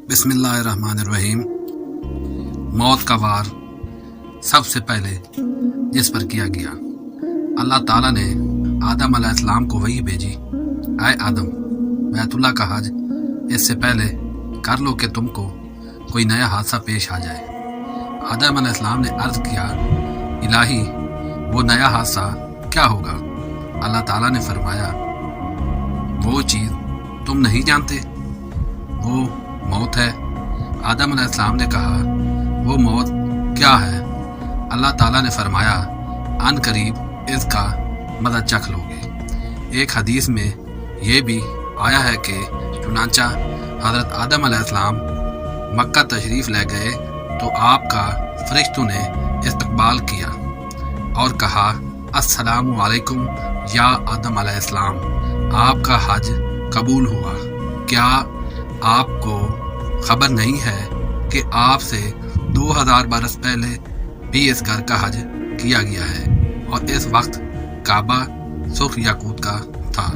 बिस्मिल्लाहिर्रहमानिर्रहीम। मौत का वार सबसे पहले जिस पर किया गया, अल्लाह ताला ने आदम अलैहिस्सलाम को वही भेजी, आए आदम, बैतुल्लाह का हज इससे पहले कर लो कि तुमको कोई नया हादसा पेश आ जाए। आदम अलैहिस्सलाम ने अर्ज किया, इलाही वो नया हादसा क्या होगा? अल्लाह ताला ने फरमाया, वो चीज़ तुम नहीं जानते, वो मौत है। आदम अलैहिस्सलाम ने कहा, वो मौत क्या है? अल्लाह ताला ने फरमाया, अन करीब इसका मज़ा चख लोगे। एक हदीस में ये भी आया है कि चुनांचा हज़रत आदम अलैहिस्सलाम मक्का तशरीफ़ ले गए तो आपका फरिश्तों ने इस्तकबाल किया और कहा, अस्सलामु अलैकुम या आदम अलैहिस्सलाम, आपका हज कबूल हुआ। क्या आपको खबर नहीं है कि आपसे 2000 बरस पहले भी इस घर का हज किया गया है और इस वक्त काबा सुर्ख याकूत का था।